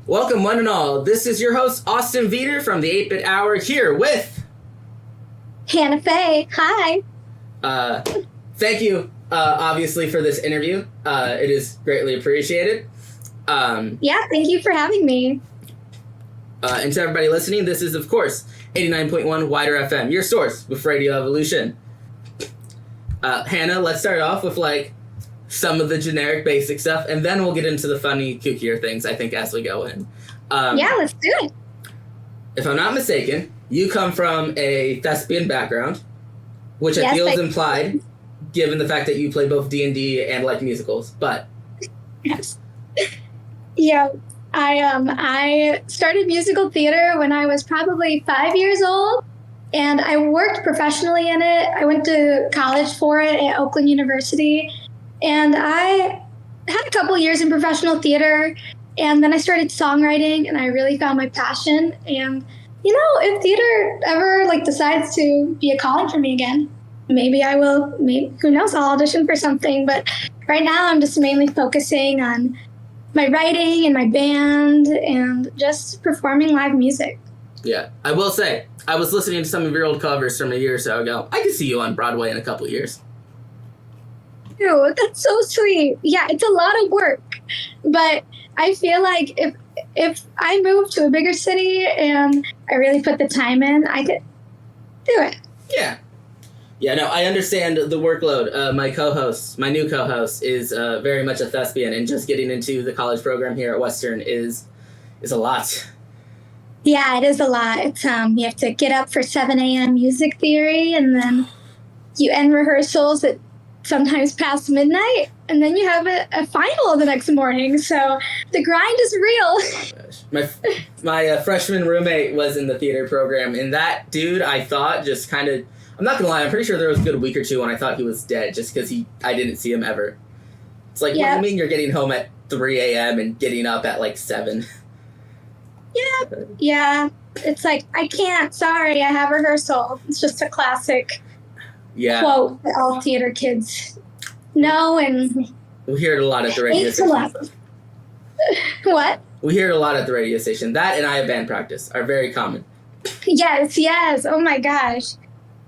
Welcome, one and all. This is your host, Austin Veeder from the 8-Bit Hour, here with... Hannah Fae. Hi. Thank you, obviously, for this interview. It is greatly appreciated. Yeah, thank you for having me. And to everybody listening, this is, of course, 89.1 WIDR FM, your source with Radio Evolution. Hannah, let's start off with, some of the generic basic stuff, and then we'll get into the funny, kookier things, I think, as we go in. Yeah, let's do it. If I'm not mistaken, you come from a thespian background, which I feel is implied, given the fact that you play both D&D and like musicals, but... Yes. Yeah, I started musical theater when I was probably 5 years old, and I worked professionally in it. I went to college for it at Oakland University, and I had a couple years in professional theater, and then I started songwriting, and I really found my passion. And, if theater ever, decides to be a calling for me again, maybe I will. Maybe, who knows, I'll audition for something. But right now I'm just mainly focusing on my writing and my band and just performing live music. Yeah, I will say, I was listening to some of your old covers from a year or so ago. I could see you on Broadway in a couple years. Ew, that's so sweet. Yeah, it's a lot of work, but I feel like if I moved to a bigger city and I really put the time in, I could do it. Yeah. Yeah, no, I understand the workload. My new co-host, is very much a thespian, and just getting into the college program here at Western is a lot. Yeah, it is a lot. It's you have to get up for 7 a.m. music theory, and then you end rehearsals at sometimes past midnight, and then you have a final the next morning. So the grind is real. My freshman roommate was in the theater program, and that dude, I thought, just kind of... I'm not gonna lie, I'm pretty sure there was a good week or two when I thought he was dead, just because I didn't see him ever. It's like, What do you mean you're getting home at 3 a.m. and getting up at 7? Yeah. It's like, I can't, sorry, I have rehearsal. It's just a classic quote that all theater kids know, and... We hear it a lot at the radio station. What? We hear it a lot at the radio station. That and I have band practice are very common. Yes. Oh my gosh.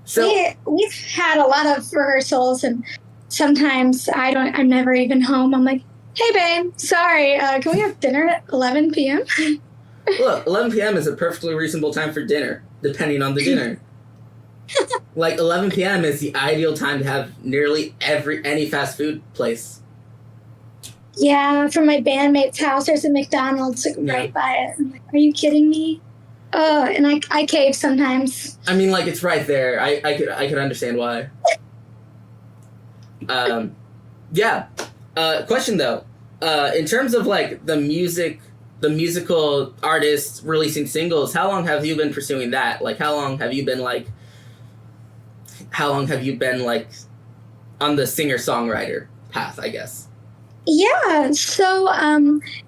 So we've had a lot of rehearsals, and sometimes I'm never even home. I'm like, hey babe, sorry, can we have dinner at 11 p.m.? Look, 11 p.m. is a perfectly reasonable time for dinner, depending on the dinner. 11 p.m. is the ideal time to have nearly any fast food place. Yeah, from my bandmate's house, there's a McDonald's right by it. I'm like, are you kidding me? And I cave sometimes. I mean, it's right there. I could understand why. Yeah. Question though. In terms of the musical artists releasing singles, how long have you been pursuing that? How long have you been on the singer-songwriter path, I guess? Yeah, so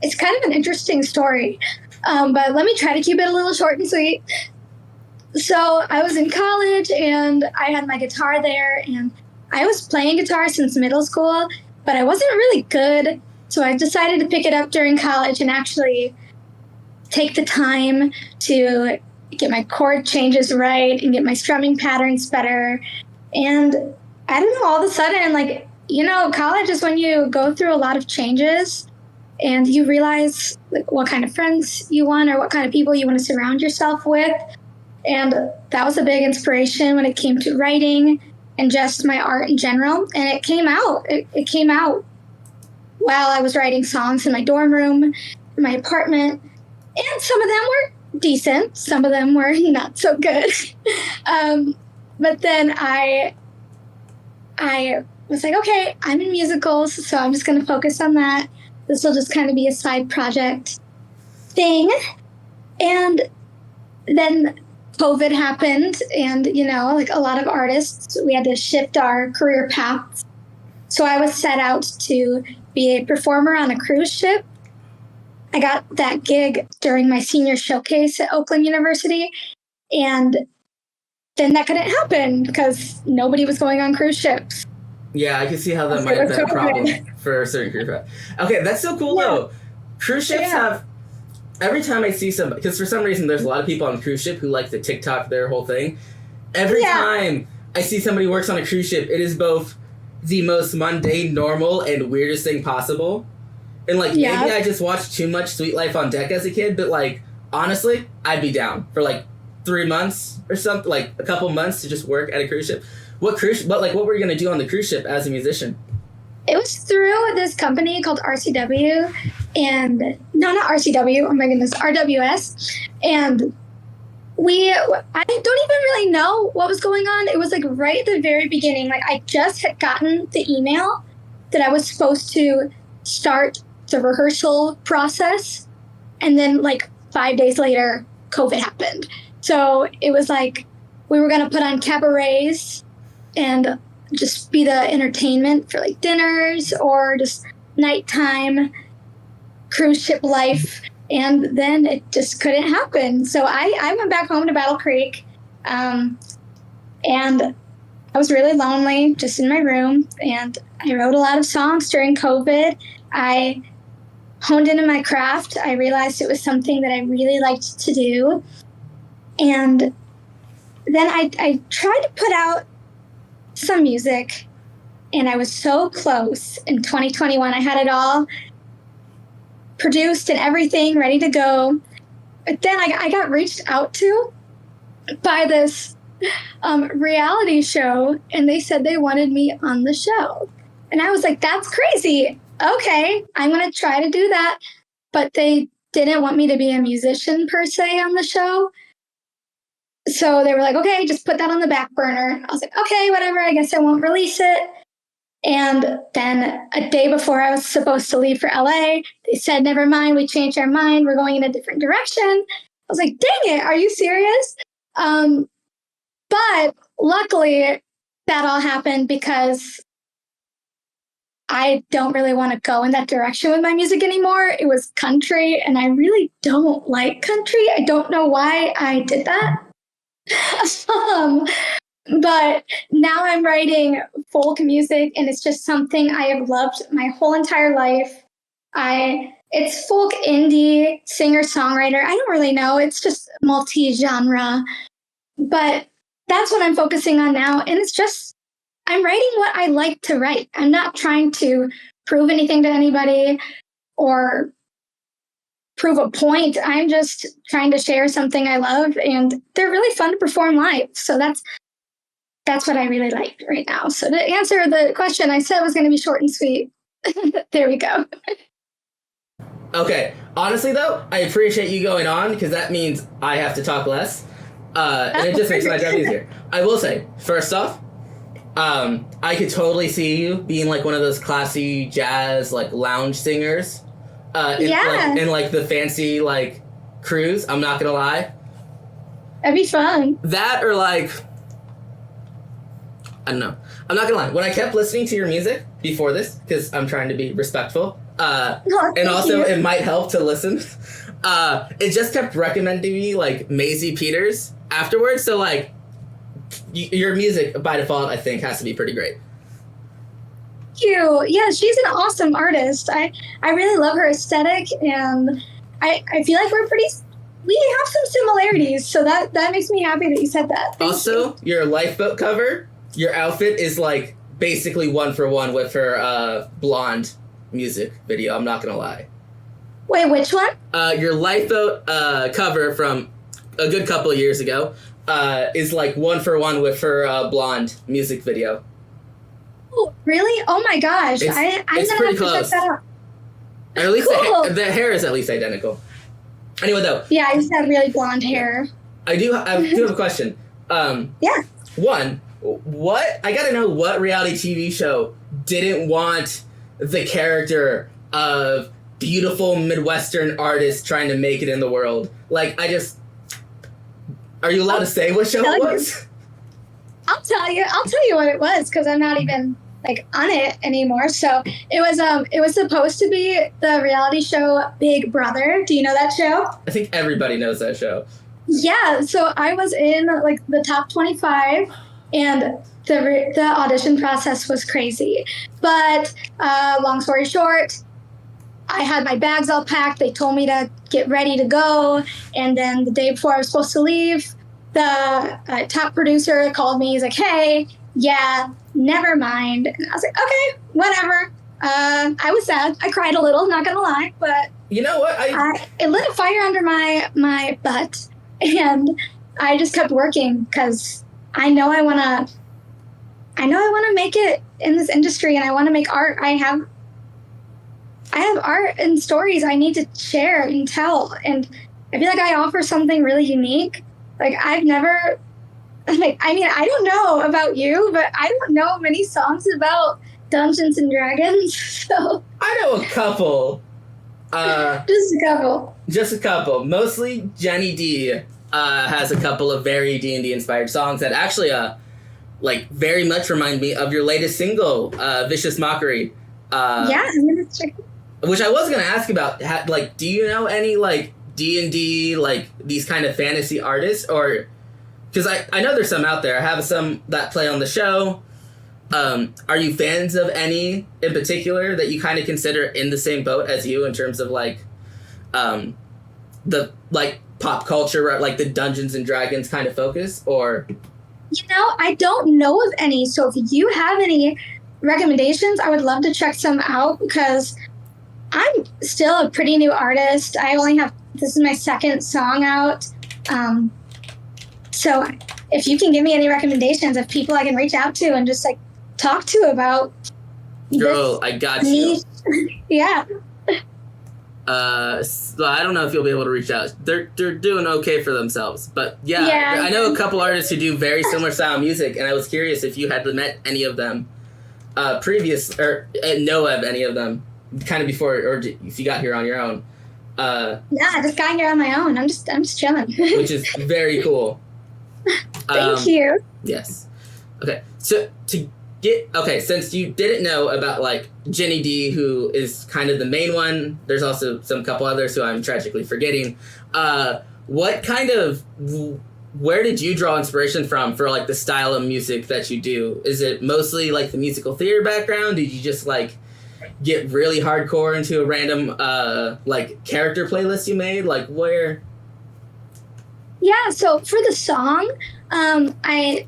it's kind of an interesting story. But let me try to keep it a little short and sweet. So I was in college, and I had my guitar there, and I was playing guitar since middle school, but I wasn't really good. So I decided to pick it up during college and actually take the time to get my chord changes right and get my strumming patterns better. And I don't know, all of a sudden, college is when you go through a lot of changes, and you realize what kind of friends you want or what kind of people you want to surround yourself with. And that was a big inspiration when it came to writing and just my art in general. And it came out. It came out while I was writing songs in my dorm room, in my apartment. And some of them were decent. Some of them were not so good. But then I was like, okay, I'm in musicals, so I'm just going to focus on that. This will just kind of be a side project thing. And then COVID happened, and, a lot of artists, we had to shift our career paths. So I was set out to be a performer on a cruise ship. I got that gig during my senior showcase at Oakland University, and then that couldn't happen because nobody was going on cruise ships. Yeah, I can see how that might have been a problem for a certain cruise ship. Okay, that's so cool though. Cruise ships have every time I see somebody, because for some reason there's a lot of people on a cruise ship who like to TikTok their whole thing. Every time I see somebody who works on a cruise ship, it is both the most mundane, normal, and weirdest thing possible. And, like, maybe I just watched too much Sweet Life on Deck as a kid, but, like, honestly, I'd be down for, like, 3 months or something, like, a couple months to just work at a cruise ship. What were you going to do on the cruise ship as a musician? It was through this company called RCW, and no, not RCW, oh my goodness, RWS, and I don't even really know what was going on. It was like right at the very beginning, like I just had gotten the email that I was supposed to start the rehearsal process, and then like 5 days later, COVID happened. So it was like we were going to put on cabarets and just be the entertainment for like dinners or just nighttime cruise ship life. And then it just couldn't happen. So I went back home to Battle Creek, and I was really lonely just in my room. And I wrote a lot of songs during COVID. I honed into my craft. I realized it was something that I really liked to do. And then I tried to put out some music, and I was so close in 2021. I had it all produced and everything ready to go. But then I got reached out to by this reality show, and they said they wanted me on the show. And I was like, that's crazy. Okay, I'm going to try to do that. But they didn't want me to be a musician per se on the show. So they were like, okay, just put that on the back burner. I was like, okay, whatever. I guess I won't release it. And then a day before I was supposed to leave for LA, they said, never mind, we changed our mind. We're going in a different direction. I was like, dang it, are you serious? But luckily, that all happened because I don't really want to go in that direction with my music anymore. It was country, and I really don't like country. I don't know why I did that. But now I'm writing folk music, and it's just something I have loved my whole entire life. It's folk indie, singer-songwriter. I don't really know. It's just multi-genre. But that's what I'm focusing on now. And it's just, I'm writing what I like to write. I'm not trying to prove anything to anybody or prove a point. I'm just trying to share something I love, and they're really fun to perform live. So that's what I really like right now. So to answer the question, I said it was going to be short and sweet. There we go. Okay. Honestly, though, I appreciate you going on because that means I have to talk less. And it just makes my job easier. I will say, first off, I could totally see you being like one of those classy jazz, like lounge singers. In the fancy, like, cruise. I'm not going to lie. That'd be fun. That or like... I don't know. I'm not gonna lie. When I kept listening to your music before this, because I'm trying to be respectful, and also it might help to listen, it just kept recommending me, like, Maisie Peters afterwards. So, like, your music, by default, I think, has to be pretty great. Thank you. Yeah, she's an awesome artist. I really love her aesthetic, and I feel like we have some similarities, so that makes me happy that you said that. Also, your lifeboat cover... Your outfit is, like, basically one for one with her Blonde music video. I'm not going to lie. Wait, which one? Your lifeboat cover from a good couple of years ago is, like, one for one with her Blonde music video. Oh, really? Oh, my gosh. I'm going to have to check that out. Or at least the hair is at least identical. Anyway, though. Yeah, I just have really blonde hair. I do have a question. Yeah. One... I gotta know what reality TV show didn't want the character of beautiful Midwestern artist trying to make it in the world? Like, are you allowed to say what show it was? I'll tell you what it was, because I'm not even, like, on it anymore. So it was supposed to be the reality show Big Brother. Do you know that show? I think everybody knows that show. Yeah, so I was in, like, the top 25. And the audition process was crazy. But long story short, I had my bags all packed. They told me to get ready to go. And then the day before I was supposed to leave, the top producer called me. He's like, hey, yeah, never mind. And I was like, okay, whatever. I was sad. I cried a little, not going to lie. But you know what? it lit a fire under my butt. And I just kept working because I know I want to make it in this industry, and I want to make art. I have art and stories I need to share and tell, and I feel like I offer something really unique. Like I've never, like, I mean, I don't know about you, but I don't know many songs about Dungeons and Dragons. So I know a couple. Just a couple. Mostly Jenny D has a couple of very D&D inspired songs that actually like very much remind me of your latest single, Vicious Mockery. Yeah, I'm gonna check. Which I was gonna ask about. Like, do you know any like D&D, like these kind of fantasy artists, or because I know there's some out there. I have some that play on the show. Are you fans of any in particular that you kind of consider in the same boat as you in terms of like the like pop culture, like the Dungeons and Dragons kind of focus, or? You know, I don't know of any. So if you have any recommendations, I would love to check some out because I'm still a pretty new artist. This is my second song out. So if you can give me any recommendations of people I can reach out to and just like talk to about Girl, I got you. Yeah. So I don't know if you'll be able to reach out. They're doing okay for themselves, but yeah, I know a couple artists who do very similar style music, and I was curious if you had met any of them previous or know of any of them kind of before, or if you got here on your own. Yeah, I just got here on my own. I'm just chilling. Which is very cool. Thank you. Yes. Okay. So since you didn't know about like Jenny D, who is kind of the main one, there's also some couple others who I'm tragically forgetting. What kind of, where did you draw inspiration from for like the style of music that you do? Is it mostly like the musical theater background? Did you just like get really hardcore into a random like character playlist you made? Like where? Yeah, so for the song, I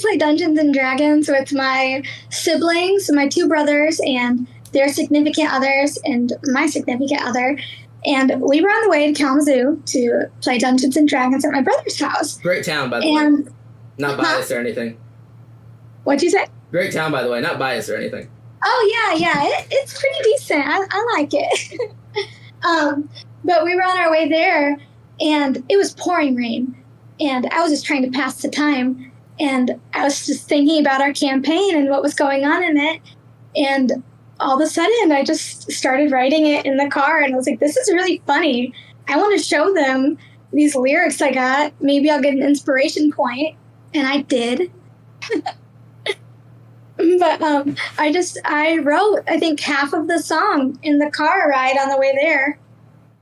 play Dungeons and Dragons with my siblings, my two brothers, and their significant others, and my significant other. And we were on the way to Kalamazoo to play Dungeons and Dragons at my brother's house. Great town, by the way. Not biased or anything. What'd you say? Great town, by the way. Not biased or anything. Oh, yeah. It's pretty decent. I like it. But we were on our way there, and it was pouring rain. And I was just trying to pass the time. And I was just thinking about our campaign and what was going on in it. And all of a sudden, I just started writing it in the car. And I was like, this is really funny. I want to show them these lyrics I got. Maybe I'll get an inspiration point. And I did. But I wrote, I think, half of the song in the car ride on the way there.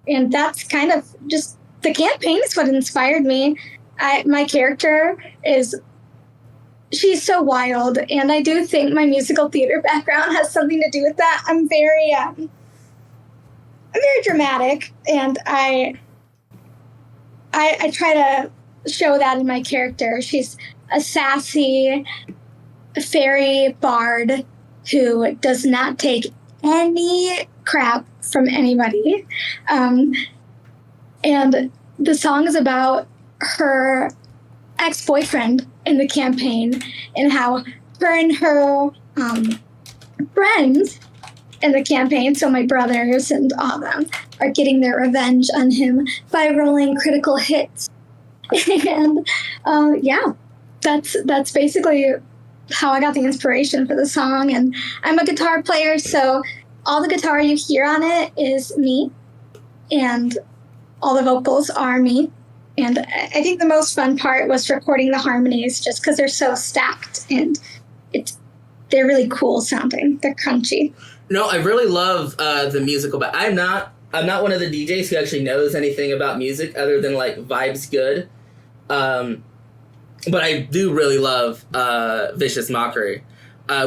And that's kind of just, the campaign is what inspired me. My character she's so wild, and I do think my musical theater background has something to do with that. I'm very dramatic, and I try to show that in my character. She's a sassy fairy bard who does not take any crap from anybody. And the song is about her ex-boyfriend in the campaign and how her and her friends in the campaign, so my brothers and all of them, are getting their revenge on him by rolling critical hits. And that's basically how I got the inspiration for the song. And I'm a guitar player, so all the guitar you hear on it is me, and all the vocals are me. And I think the most fun part was recording the harmonies, just because they're so stacked and they're really cool sounding. They're crunchy. No, I really love the musical, but I'm not one of the DJs who actually knows anything about music other than like vibes good. But I do really love Vicious Mockery.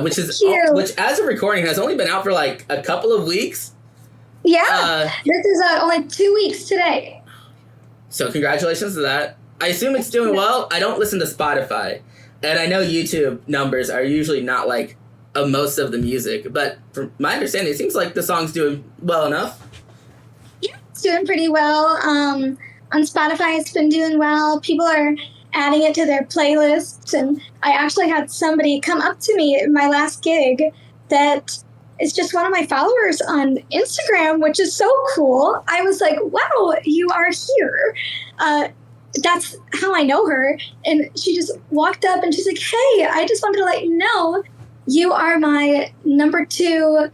which Cute. which as of recording has only been out for like a couple of weeks. Yeah, this is only 2 weeks today. So congratulations to that. I assume it's doing well. I don't listen to Spotify, and I know YouTube numbers are usually not like most of the music, but from my understanding, it seems like the song's doing well enough. Yeah, it's doing pretty well. On Spotify, it's been doing well. People are adding it to their playlists, and I actually had somebody come up to me at my last gig that is just one of my followers on Instagram, which is so cool. I was like, wow, you are here. That's how I know her. And she just walked up and she's like, hey, I just wanted to let you know you are my number 2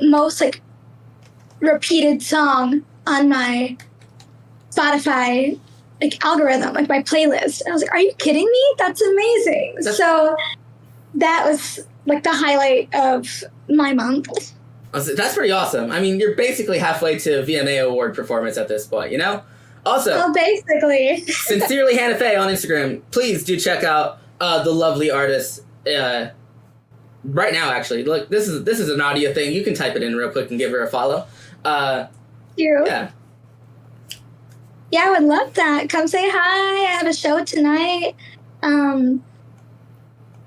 most like repeated song on my Spotify like algorithm, like my playlist. And I was like, are you kidding me? That's amazing. So that was like the highlight of my month. That's pretty awesome. I mean, you're basically halfway to a VMA award performance at this point, you know? Also, well, basically. Sincerely Hannah Fae on Instagram. Please do check out the lovely artist right now, actually. Look, this is an audio thing. You can type it in real quick and give her a follow. You. Yeah. Yeah, I would love that. Come say hi. I have a show tonight.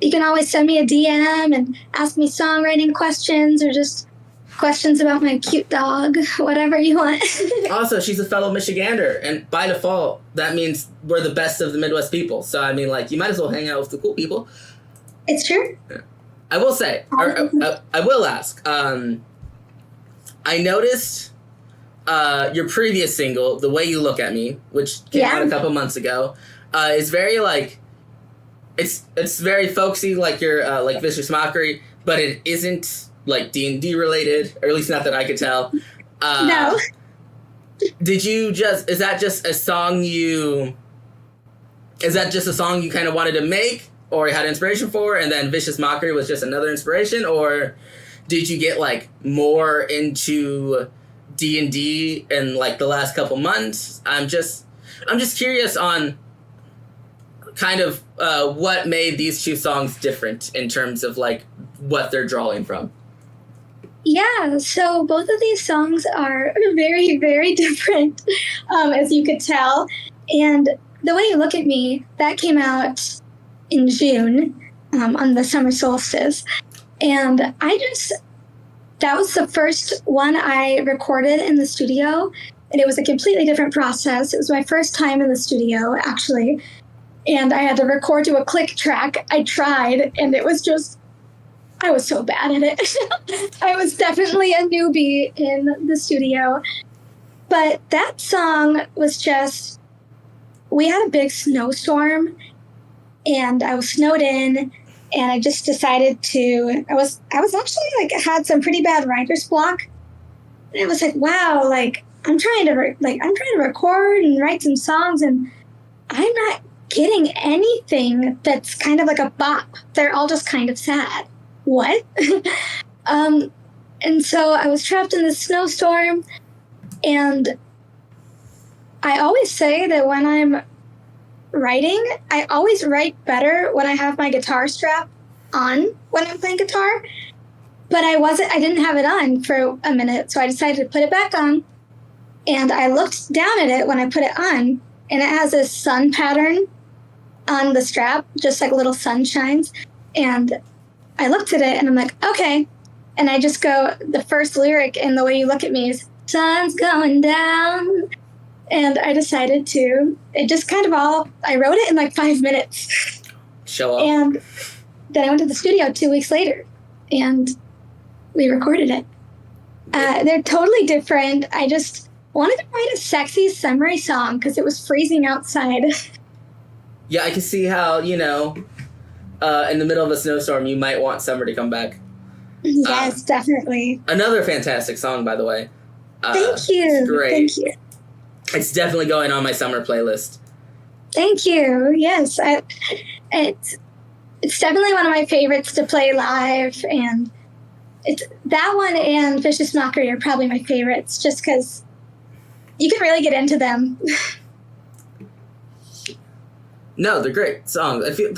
You can always send me a DM and ask me songwriting questions or just questions about my cute dog, whatever you want. Also, she's a fellow Michigander, and by default, that means we're the best of the Midwest people. So, I mean, like, you might as well hang out with the cool people. It's true. Yeah. I will say, I will ask, I noticed your previous single, The Way You Look at Me, which came out a couple months ago, is very, like, it's very folksy, like your like Vicious Mockery, but it isn't like D&D related, or at least not that I could tell. No. Is that just a song you kind of wanted to make, or you had inspiration for, and then Vicious Mockery was just another inspiration, or did you get like more into D&D in like the last couple months? I'm just curious on kind of what made these 2 songs different in terms of like what they're drawing from. Yeah, so both of these songs are very, very different, as you could tell. And The Way You Look at Me, that came out in June on the summer solstice. And that was the first one I recorded in the studio. And it was a completely different process. It was my first time in the studio, actually. And I had to record to a click track. I tried, and it was just, I was so bad at it. I was definitely a newbie in the studio. But that song was just, we had a big snowstorm, and I was snowed in, and I just decided to, I was actually like, had some pretty bad writer's block. And I was like, wow, like, I'm trying to record and write some songs, and I'm not getting anything that's kind of like a bop. They're all just kind of sad. What? And so I was trapped in this snowstorm, and I always say that when I'm writing, I always write better when I have my guitar strap on when I'm playing guitar, but I didn't have it on for a minute, so I decided to put it back on, and I looked down at it when I put it on, and it has this sun pattern on the strap, just like little sunshines. And I looked at it and I'm like, okay. And I just go, the first lyric in The Way You Look at Me is, sun's going down. And I decided it just kind of I wrote it in like 5 minutes. Show up. And then I went to the studio 2 weeks later and we recorded it. They're totly different. I just wanted to write a sexy, summery song because it was freezing outside. Yeah, I can see how, in the middle of a snowstorm, you might want summer to come back. Yes, definitely. Another fantastic song, by the way. Thank you. It's great. Thank you. It's definitely going on my summer playlist. Thank you. Yes, it's definitely one of my favorites to play live, and it's that one and Vicious Mockery are probably my favorites, just because you can really get into them. No, they're great songs. I feel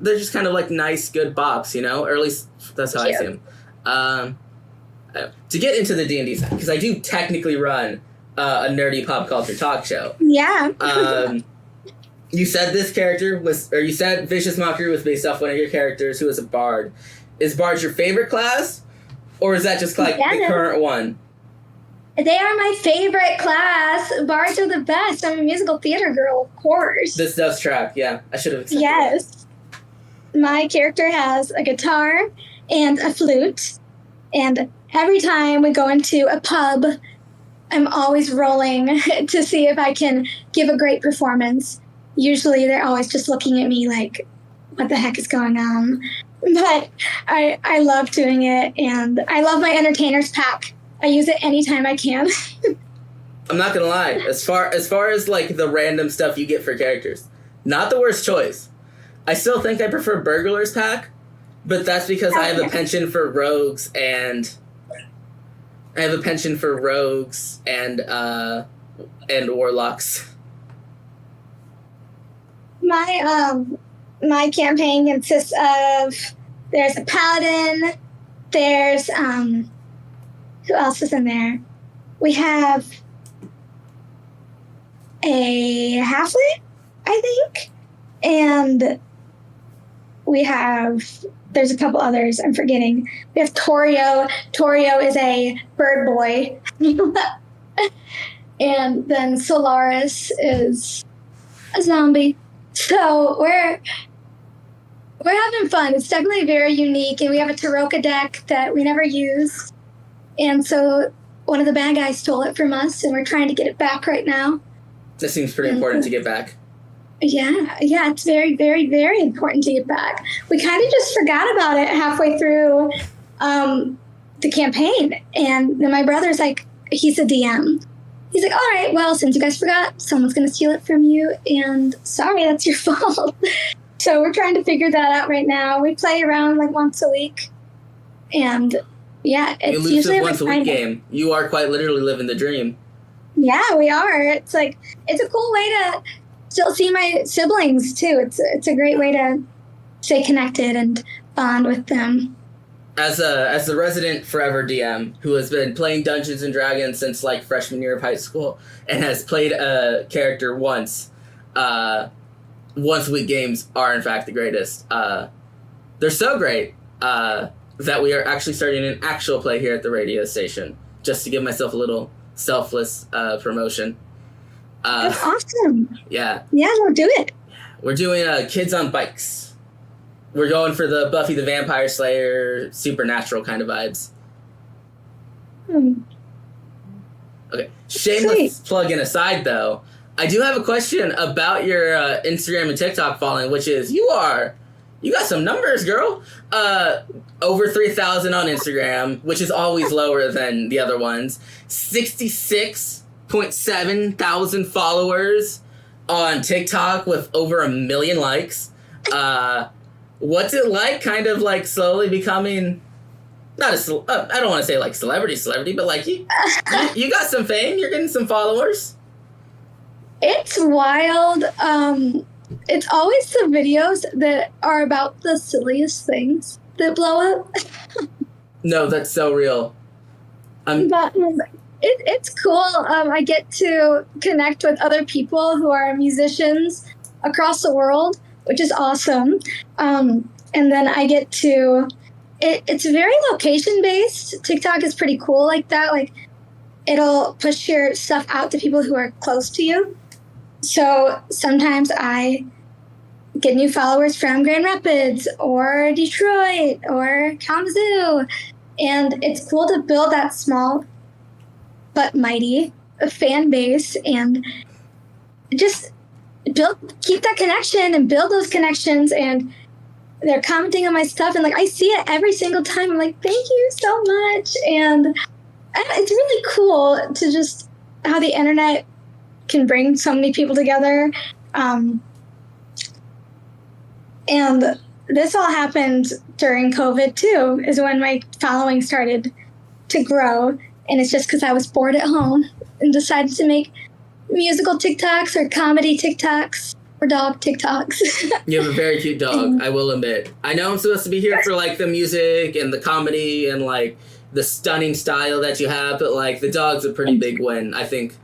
they're just kind of like nice, good bops, you know? Or at least that's how I see them. To get into the D&D side, because I do technically run a nerdy pop culture talk show. Yeah. You said this character was, or you said Vicious Mockery was based off one of your characters who was a bard. Is bard your favorite class? Or is that just like the current one? They are my favorite class. Bards are the best. I'm a musical theater girl, of course. This does track, yeah. I should have accepted Yes. That. My character has a guitar and a flute. And every time we go into a pub, I'm always rolling to see if I can give a great performance. Usually they're always just looking at me like, what the heck is going on? But I love doing it, and I love my entertainer's pack. I use it anytime I can. I'm not gonna lie, as far as like the random stuff you get for characters, not the worst choice. I still think I prefer Burglar's pack, but that's because I have a penchant for rogues and warlocks. My campaign consists of, there's a paladin, there's who else is in there? We have a halfling, I think, and there's a couple others I'm forgetting. We have Torio. Torio is a bird boy. And then Solaris is a zombie. So we're having fun. It's definitely very unique, and we have a Taroka deck that we never use. And so one of the bad guys stole it from us, and we're trying to get it back right now. That seems pretty important to get back. Yeah, it's very, very, very important to get back. We kind of just forgot about it halfway through the campaign, and then my brother's like, he's a DM. He's like, all right, well, since you guys forgot, someone's going to steal it from you, and sorry, that's your fault. So we're trying to figure that out right now. We play around like once a week, and yeah, it's elusive usually once a week game. You are quite literally living the dream. Yeah, we are. It's like, it's a cool way to still see my siblings too. It's a great way to stay connected and bond with them. As the resident forever DM who has been playing Dungeons and Dragons since like freshman year of high school and has played a character once a week games are in fact the greatest. They're so great that we are actually starting an actual play here at the radio station, just to give myself a little selfless promotion. That's awesome. Yeah. Yeah, we'll do it. We're doing Kids on Bikes. We're going for the Buffy the Vampire Slayer supernatural kind of vibes. Okay. Shameless plug-in aside, though, I do have a question about your Instagram and TikTok following, which is you got some numbers, girl. Over 3,000 on Instagram, which is always lower than the other ones. 66.7 thousand followers on TikTok with over 1 million likes. What's it like kind of like slowly becoming, I don't want to say like celebrity, but like you got some fame, you're getting some followers. It's wild. It's always the videos that are about the silliest things that blow up. No, that's so real. But it's cool. I get to connect with other people who are musicians across the world, which is awesome. And then I get to, it's very location-based. TikTok is pretty cool like that. Like, it'll push your stuff out to people who are close to you. So sometimes I get new followers from Grand Rapids or Detroit or Kalamazoo. And it's cool to build that small but mighty fan base and just keep that connection and build those connections. And they're commenting on my stuff, and like I see it every single time. I'm like, thank you so much. And it's really cool to just how the internet can bring so many people together. And this all happened during COVID too, is when my following started to grow. And it's just because I was bored at home and decided to make musical TikToks or comedy TikToks. for dog TikToks. You have a very cute dog, I will admit. I know I'm supposed to be here for, like, the music and the comedy and, like, the stunning style that you have, but, like, the dog's a pretty big win, I think.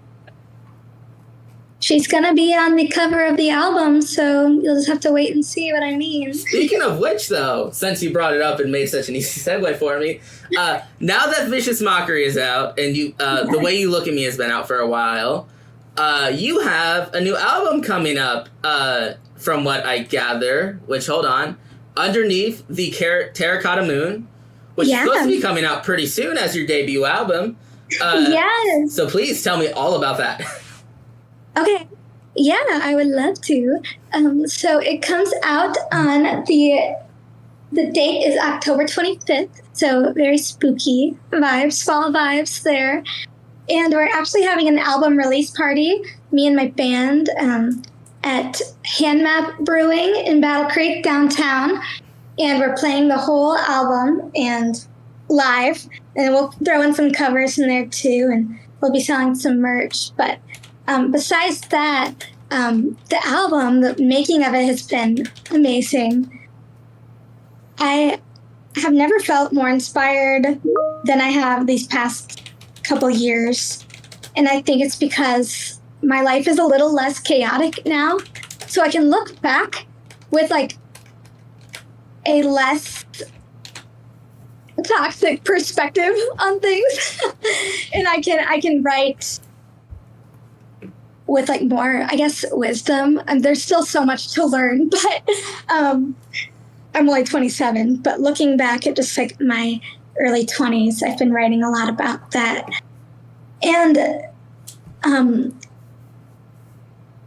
She's going to be on the cover of the album, so you'll just have to wait and see what I mean. Speaking of which, though, since you brought it up and made such an easy segue for me, now that Vicious Mockery is out, and you, The Way You Look at Me has been out for a while, you have a new album coming up, from what I gather, which, hold on, Underneath the Terracotta Moon, which is supposed to be coming out pretty soon as your debut album. Yes. So please tell me all about that. Okay. Yeah, I would love to. So it comes out on the date is October 25th. So very spooky vibes, fall vibes there. And we're actually having an album release party, me and my band, at Handmap Brewing in Battle Creek downtown. And we're playing the whole album and live. And we'll throw in some covers in there too. And we'll be selling some merch. But besides that, the album, the making of it has been amazing. I have never felt more inspired than I have these past couple years. And I think it's because my life is a little less chaotic now. So I can look back with like a less toxic perspective on things. And I can write with like more, I guess, wisdom. And there's still so much to learn, but I'm only 27. But looking back at just like my early 20s, I've been writing a lot about that. And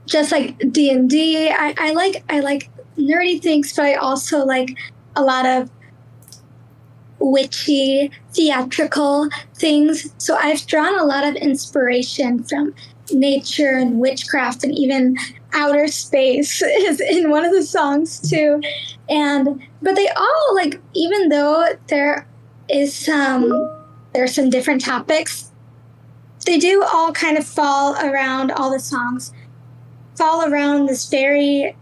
just like D&D, I like nerdy things, but I also like a lot of witchy, theatrical things. So I've drawn a lot of inspiration from nature and witchcraft, and even outer space is in one of the songs too. But they all, like, even though there's some different topics, they do all kind of fall around, all the songs fall around this very,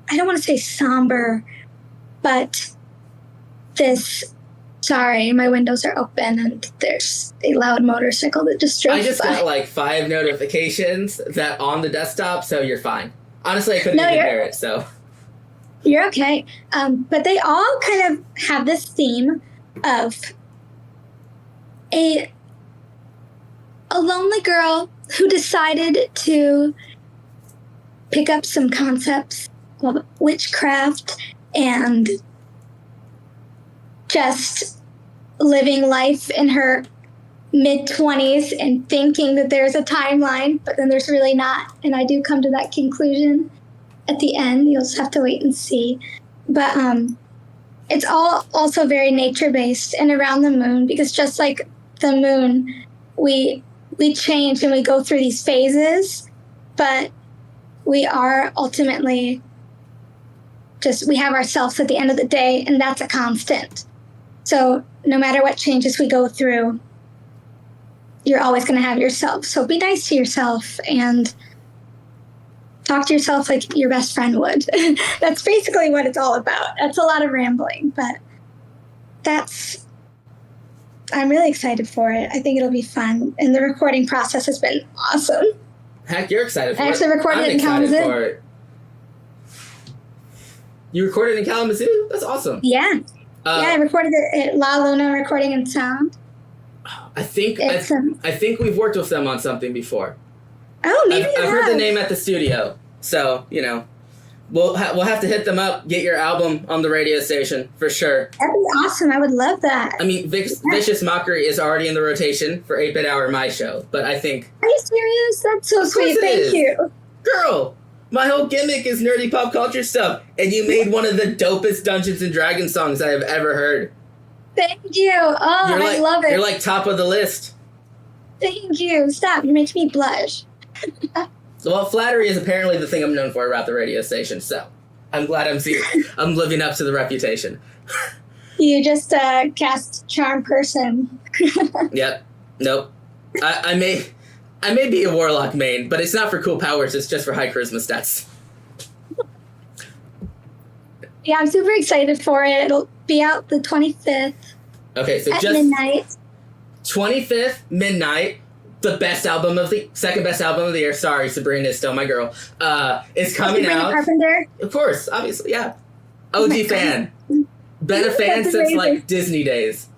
I don't want to say somber, but this, sorry, my windows are open and there's a loud motorcycle that just drove by. I just got like 5 notifications that on the desktop, so you're fine. Honestly, I couldn't even hear it, so. You're okay. But they all kind of have this theme of a lonely girl who decided to pick up some concepts of witchcraft and just living life in her mid-20s and thinking that there's a timeline, but then there's really not. And I do come to that conclusion at the end. You'll just have to wait and see. But it's all also very nature-based and around the moon, because just like the moon, we change and we go through these phases, but we are ultimately we have ourselves at the end of the day, and that's a constant. So no matter what changes we go through, you're always going to have yourself. So be nice to yourself and talk to yourself like your best friend would. That's basically what it's all about. That's a lot of rambling, but I'm really excited for it. I think it'll be fun. And the recording process has been awesome. Heck, you're excited for it. I actually recorded it in Kalamazoo. You recorded in Kalamazoo? That's awesome. Yeah. I recorded it at La Luna Recording and Sound. I think we've worked with them on something before. Oh, maybe I've heard the name at the studio. So, we'll have to hit them up, get your album on the radio station, for sure. That'd be awesome. I would love that. I mean, Vicious Mockery is already in the rotation for 8-Bit Hour, my show, but I think... Are you serious? That's so sweet. Thank you. Girl, my whole gimmick is nerdy pop culture stuff, and you made one of the dopest Dungeons & Dragons songs I have ever heard. Thank you. Oh, I love it. You're like top of the list. Thank you. Stop. You make me blush. Well, flattery is apparently the thing I'm known for around the radio station, so I'm glad I'm living up to the reputation. You just cast charm person. Yep. Nope. I I may be a Warlock main, but it's not for cool powers, it's just for high charisma stats. Yeah, I'm super excited for it. It'll be out the 25th. Okay, so at just midnight. 25th, midnight, second best album of the year. Sorry, Sabrina is still my girl. It's coming Sabrina out. Carpenter? Of course, obviously, yeah. OG fan. Been a fan since like Disney days.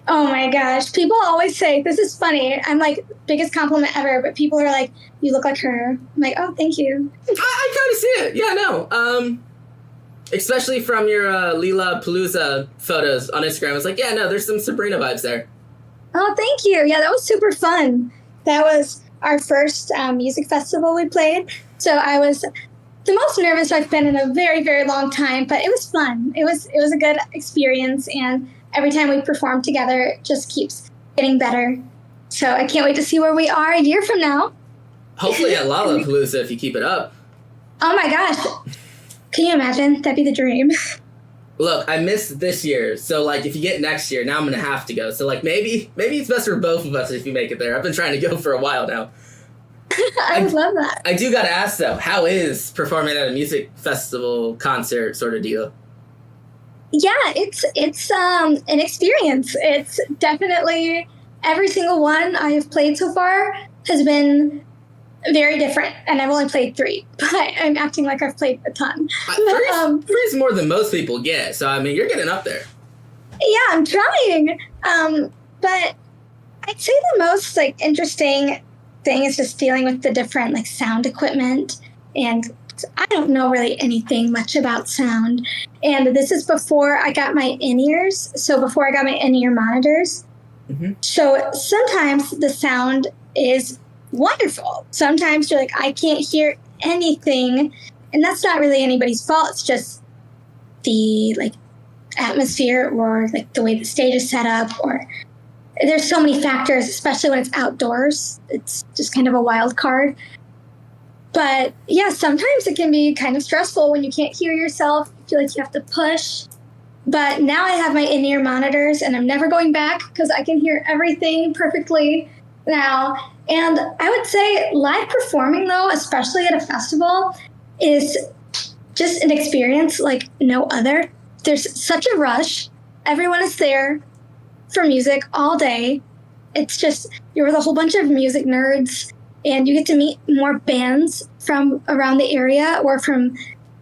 Oh my gosh. People always say, this is funny. I'm like, biggest compliment ever, but people are like, you look like her. I'm like, oh, thank you. I kind of see it. Yeah, no. Especially from your Leela Palooza photos on Instagram. It's like, yeah, no, there's some Sabrina vibes there. Oh, thank you. Yeah, that was super fun. That was our first music festival we played. So I was the most nervous I've been in a very, very long time, but it was fun. It was a good experience, and every time we perform together, it just keeps getting better. So I can't wait to see where we are a year from now. Hopefully at Lollapalooza if you keep it up. Oh my gosh. Can you imagine? That'd be the dream. Look, I missed this year, so like if you get next year, now I'm gonna have to go. So like maybe it's best for both of us if you make it there. I've been trying to go for a while now. I would love that. I do gotta ask though, how is performing at a music festival concert sort of deal? Yeah, it's an experience. It's definitely every single one I have played so far has been very different, and I've only played 3, but I'm acting like I've played a ton. Three's more than most people get, so I mean, you're getting up there. Yeah, I'm trying. But I'd say the most like interesting thing is just dealing with the different like sound equipment, and I don't know really anything much about sound. And this is before I got my in-ears, so before I got my in-ear monitors. Mm-hmm. So sometimes the sound is wonderful. Sometimes you're like, I can't hear anything, and that's not really anybody's fault. It's just the like atmosphere or like the way the stage is set up, or there's so many factors, especially when it's outdoors. It's just kind of a wild card. But yeah, sometimes it can be kind of stressful when you can't hear yourself. You feel like you have to push. But now I have my in-ear monitors, and I'm never going back because I can hear everything perfectly now. And I would say live performing, though, especially at a festival, is just an experience like no other. There's such a rush. Everyone is there for music all day. It's just, you're with a whole bunch of music nerds, and you get to meet more bands from around the area or from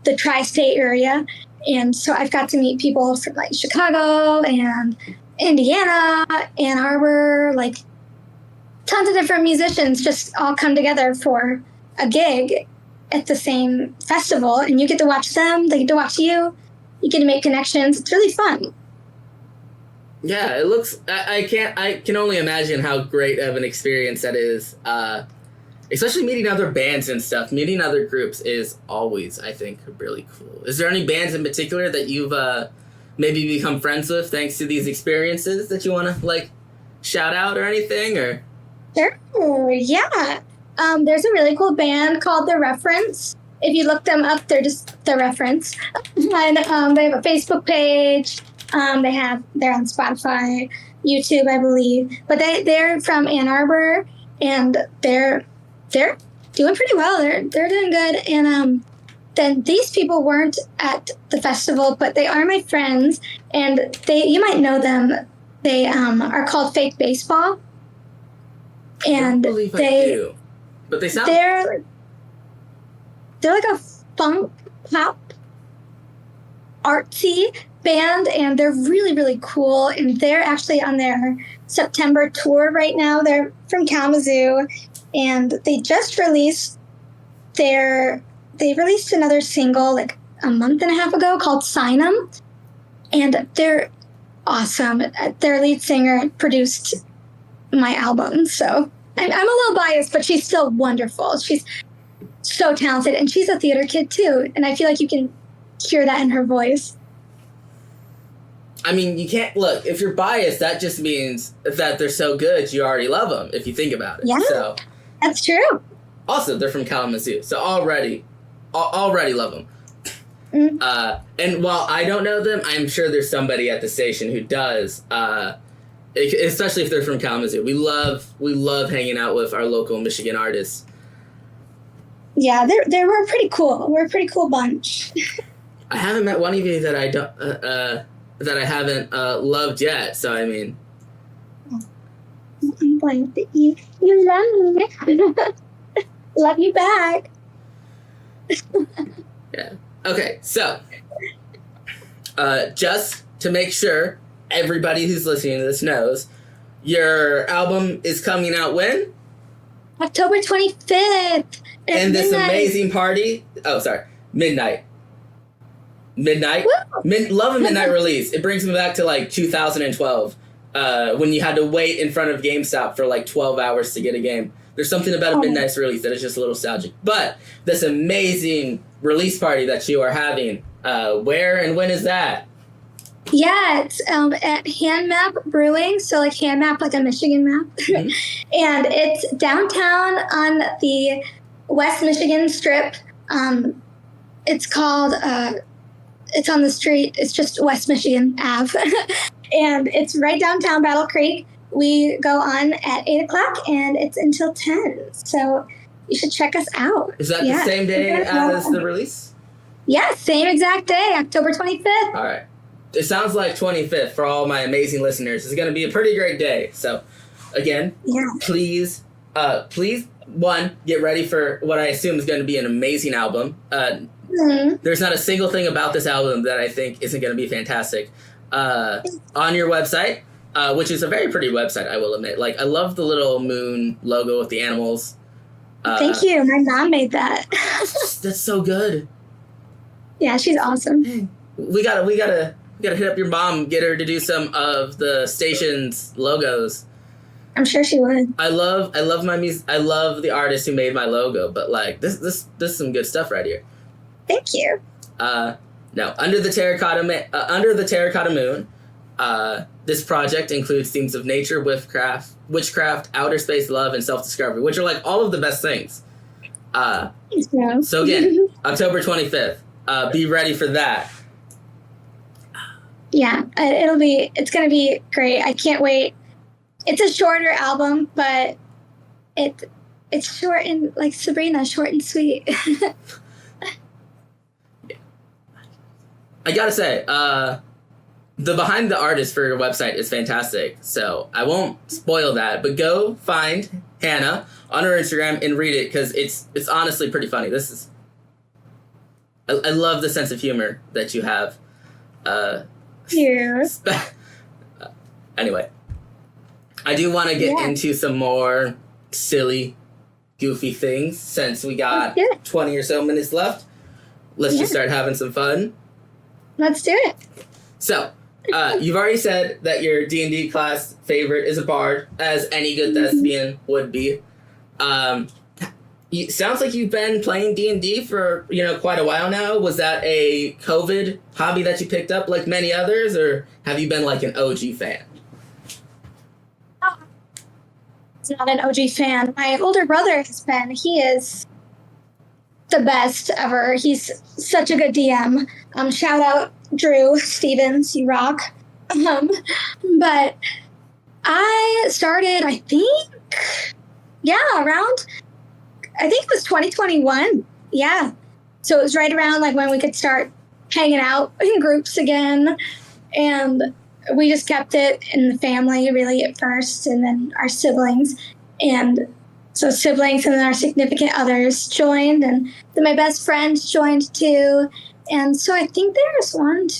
the tri-state area. And so I've got to meet people from like Chicago and Indiana, Ann Arbor, like tons of different musicians just all come together for a gig at the same festival, and you get to watch them, they get to watch you, you get to make connections. It's really fun. Yeah, it looks, I can only imagine how great of an experience that is. Especially meeting other bands and stuff. Meeting other groups is always, I think, really cool. Is there any bands in particular that you've maybe become friends with thanks to these experiences that you want to like shout out or anything? Or Sure, yeah. There's a really cool band called The Reference. If you look them up, they're just The Reference. And they have a Facebook page. They're on Spotify, YouTube, I believe. But they're from Ann Arbor, and they're doing pretty well. They're doing good. And then these people weren't at the festival, but they are my friends, and you might know them. They are called Fake Baseball. And I don't believe I do. But they're like a funk pop artsy band, and they're really, really cool. And they're actually on their September tour right now. They're from Kalamazoo, and they just released they released another single like a month and a half ago called Sign 'Em, and they're awesome. Their lead singer produced my album, so I'm a little biased, but she's still wonderful. She's so talented, and she's a theater kid too, and I feel like you can hear that in her voice. I mean, you can't look, if you're biased, that just means that they're so good you already love them if you think about it. Yeah, so that's true. Also, they're from Kalamazoo, so already love them. Mm-hmm. And while I don't know them, I'm sure there's somebody at the station who does. especially if they're from Kalamazoo. We love hanging out with our local Michigan artists. Yeah, we're pretty cool. We're a pretty cool bunch. I haven't met one of you that I don't that I haven't loved yet. So I mean, I'm going to you love me. Love you back. Yeah. Okay. So, just to make sure everybody who's listening to this knows, your album is coming out when? October 25th. And this amazing party. Oh, sorry. Midnight. Love a midnight release. It brings me back to like 2012 when you had to wait in front of GameStop for like 12 hours to get a game. There's something about a midnight release that is just a little nostalgic. But this amazing release party that you are having, where and when is that? Yeah, it's at Hand Map Brewing, so like Hand Map, like a Michigan map. Mm-hmm. And it's downtown on the West Michigan Strip. It's called, it's on the street, it's just West Michigan Ave. And it's right downtown Battle Creek. We go on at 8 o'clock and it's until 10. So you should check us out. Is that the same day as the release? Yeah, same exact day, October 25th. All right. It sounds like 25th for all my amazing listeners. It's going to be a pretty great day. So, again, please, one, get ready for what I assume is going to be an amazing album. There's not a single thing about this album that I think isn't going to be fantastic. On your website, which is a very pretty website, I will admit. Like, I love the little moon logo with the animals. Thank you. My mom made that. That's so good. Yeah, she's awesome. We gotta hit up your mom, get her to do some of the station's logos. I'm sure she would. I love my music. I love the artist who made my logo, but like this is some good stuff right here. Thank you. Now, under the terracotta moon, this project includes themes of nature, witchcraft, outer space, love, and self-discovery, which are like all of the best things. So again, October 25th. Be ready for that. Yeah, it's going to be great. I can't wait. It's a shorter album, but it's short and, like Sabrina, short and sweet. I gotta say, the behind the artist for your website is fantastic. So I won't spoil that, but go find Hannah on her Instagram and read it because it's honestly pretty funny. I love the sense of humor that you have. Anyway, I do want to get into some more silly, goofy things since we got 20 or so minutes left. Let's just start having some fun. Let's do it. So, you've already said that your D&D class favorite is a bard, as any good thespian would be. Sounds like you've been playing D&D for, quite a while now. Was that a COVID hobby that you picked up like many others, or have you been like an OG fan? I'm not an OG fan. My older brother has been. He is the best ever. He's such a good DM. Shout out Drew Stevens, you rock. But I started, I think it was 2021. Yeah. So it was right around like when we could start hanging out in groups again. And we just kept it in the family really at first, and then our siblings. And so siblings and then our significant others joined, and then my best friend joined too. And so I think there's 7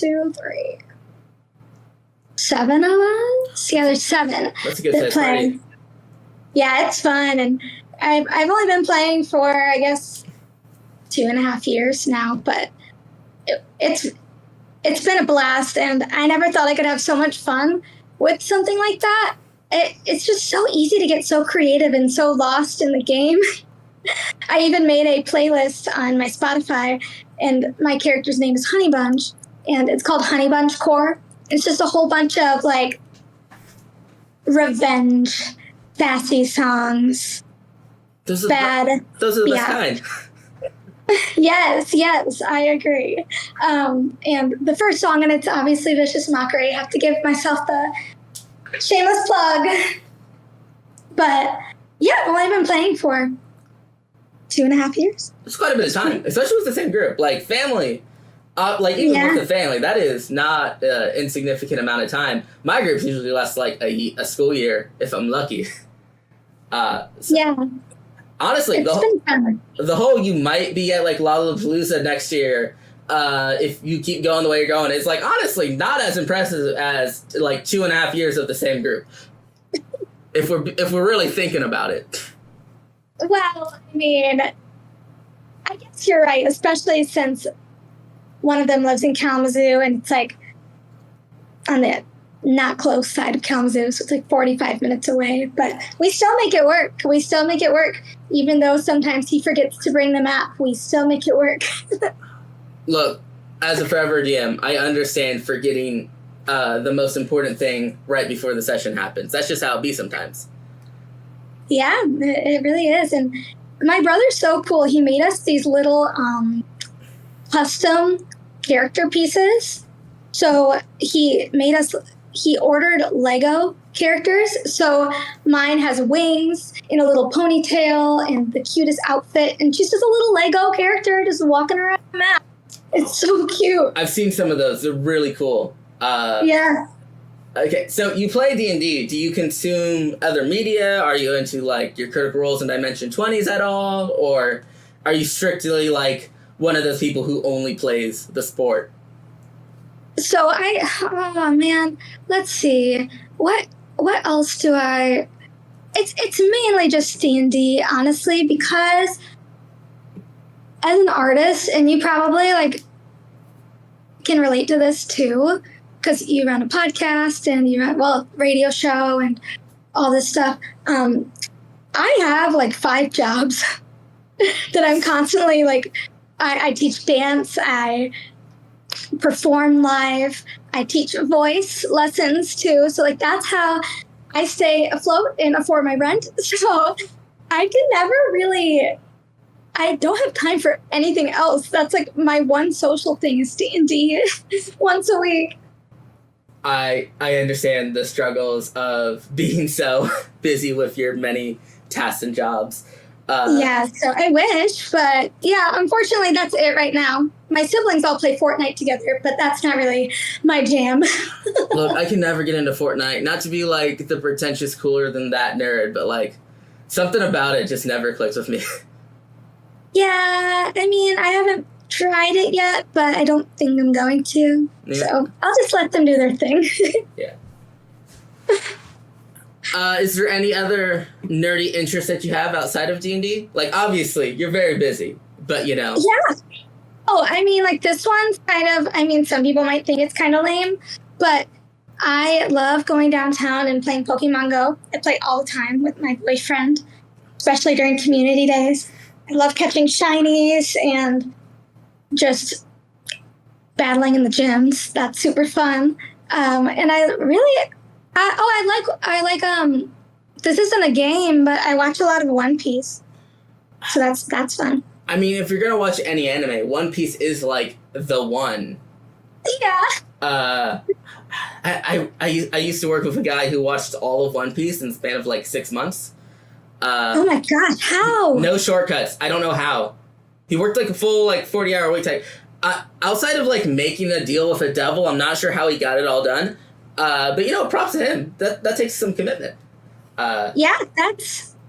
of us. Yeah, there's 7. That's a good size party. Yeah, it's fun. And I've only been playing for, I guess, 2.5 years now, but it's been a blast, and I never thought I could have so much fun with something like that. It's just so easy to get so creative and so lost in the game. I even made a playlist on my Spotify, and my character's name is Honey Bunch, and it's called Honey Bunch Core. It's just a whole bunch of, like, revenge, sassy songs. Those are the best kind. Yes, I agree. And the first song, and it's obviously Vicious Mockery. I have to give myself the Shameless plug. But yeah, I've only been playing for 2.5 years. It's quite a bit of time, especially with the same group. Like, family, even with the family, that is not an insignificant amount of time. My groups usually last, like, a school year, if I'm lucky. Honestly, the whole you might be at, like, Lollapalooza next year if you keep going the way you're going. It's, like, honestly, not as impressive as, like, 2.5 years of the same group. If we're really thinking about it. Well, I mean, I guess you're right, especially since one of them lives in Kalamazoo, and it's like on the not close side of Kalamazoo, so it's like 45 minutes away. But we still make it work. Even though sometimes he forgets to bring the map, we still make it work. Look, as a forever DM, I understand forgetting the most important thing right before the session happens. That's just how it be sometimes. Yeah, it really is. And my brother's so cool. He made us these little custom character pieces. So he ordered Lego characters. So mine has wings and a little ponytail and the cutest outfit. And she's just a little Lego character just walking around the map. It's so cute. I've seen some of those. They're really cool. Yeah. Okay, so you play D&D. Do you consume other media? Are you into, like, your Critical Roles and Dimension 20s at all? Or are you strictly, like, one of those people who only plays the sport? So let's see. What else do I... It's mainly just D&D, honestly, because as an artist, and you probably, like, can relate to this, too, because you run a podcast and you run, radio show and all this stuff. I have like 5 jobs that I'm constantly like, I teach dance, I perform live, I teach voice lessons too. So like that's how I stay afloat and afford my rent. So I can never really, I don't have time for anything else. That's like my one social thing is D&D once a week. I understand the struggles of being so busy with your many tasks and jobs. Yeah, so I wish, but yeah, unfortunately that's it right now. My siblings all play Fortnite together, but that's not really my jam. Look, I can never get into Fortnite. Not to be like the pretentious cooler than that nerd, but like something about it just never clicks with me. Yeah, I mean, I haven't tried it yet, but I don't think I'm going to. Yeah. So I'll just let them do their thing. Yeah. Is there any other nerdy interest that you have outside of D&D? Like, obviously, you're very busy, but you know. Yeah. Oh, I mean, like this one's kind of, I mean, some people might think it's kind of lame, but I love going downtown and playing Pokemon Go. I play all the time with my boyfriend, especially during community days. I love catching shinies and just battling in the gyms. That's super fun. And I really, I like this isn't a game, but I watch a lot of One Piece. So that's fun. I mean, if you're gonna watch any anime, One Piece is like the one. Yeah. I used to work with a guy who watched all of One Piece in the span of like 6 months. Oh my gosh, how? No shortcuts. I don't know how. He worked like a full 40-hour week type. Outside of like making a deal with a devil, I'm not sure how he got it all done. But you know, props to him. That takes some commitment. Yeah,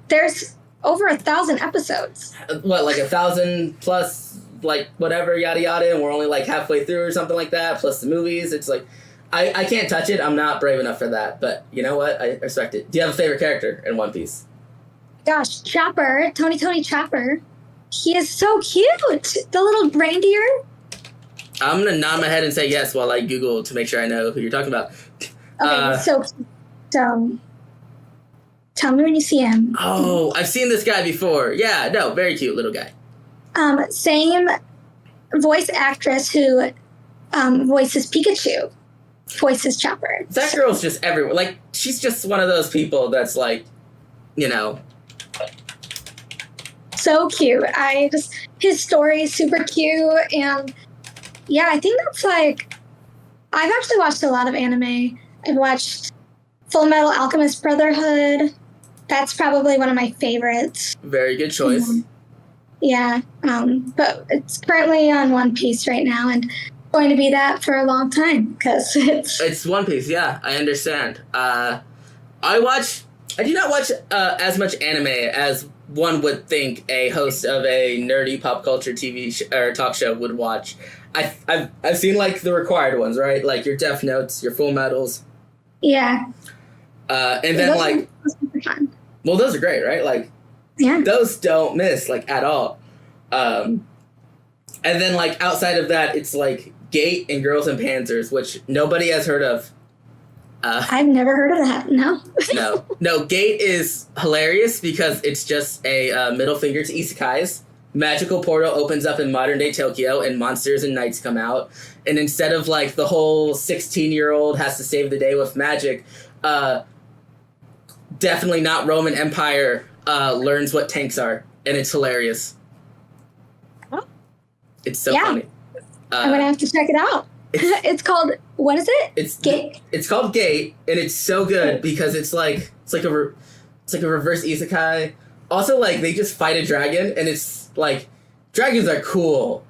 there's over 1,000 episodes. What, like 1,000 plus, like whatever, yada yada, and we're only like halfway through or something like that. Plus the movies. It's like I can't touch it. I'm not brave enough for that. But you know what? I respect it. Do you have a favorite character in One Piece? Gosh, Chopper, Tony Chopper. He is so cute. The little reindeer. I'm going to nod my head and say yes while I Google to make sure I know who you're talking about. Okay, so tell me when you see him. Oh, I've seen this guy before. Yeah, no, very cute little guy. Same voice actress who voices Pikachu, voices Chopper. That girl's just everywhere. Like, she's just one of those people that's like, you know. So cute. His story is super cute, and yeah, I think that's like, I've actually watched a lot of anime. I've watched Full Metal Alchemist Brotherhood. That's probably one of my favorites. Very good choice. Yeah, but it's currently on One Piece right now, and going to be that for a long time because it's One Piece. Yeah, I understand. I do not watch as much anime as one would think a host of a nerdy pop culture or talk show would watch. I've seen like the required ones, right? Like your Death Notes, your Full Metals. Yeah. And then like, well, those are great, right? Like, yeah, those don't miss like at all. And then like outside of that, it's like Gate and Girls and Panzers, which nobody has heard of. I've never heard of that. No. No. Gate is hilarious because it's just a middle finger to isekais. Magical portal opens up in modern day Tokyo, and monsters and knights come out. And instead of like the whole 16-year-old has to save the day with magic, definitely not Roman Empire learns what tanks are, and it's hilarious. Oh. It's so funny. I'm gonna have to check it out. It's called, what is it? It's Gate. It's called Gate, and it's so good because it's like a reverse isekai. Also, like they just fight a dragon, and it's like dragons are cool,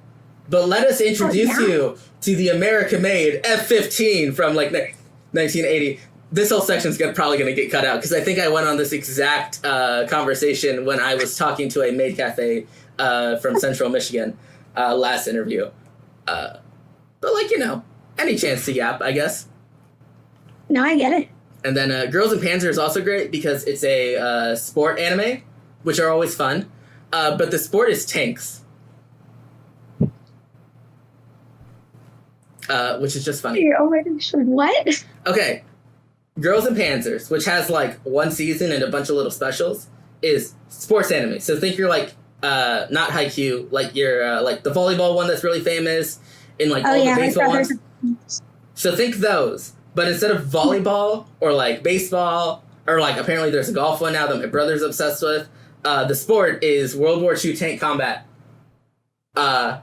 but let us introduce you to the America-made F-15 from like 1980. This whole section's probably going to get cut out because I think I went on this exact conversation when I was talking to a maid cafe from Central Michigan last interview. But like, any chance to yap, I guess. No, I get it. And then Girls and Panzer is also great because it's a sport anime, which are always fun. But the sport is tanks. Which is just funny. Oh my gosh, what? Okay. Girls and Panzers, which has like one season and a bunch of little specials, is sports anime. So think you're like, not Haikyuu, like you're like the volleyball one that's really famous, and like all the baseball ones. So think those. But instead of volleyball or like baseball, or like apparently there's a golf one now that my brother's obsessed with, the sport is World War II tank combat. Wow.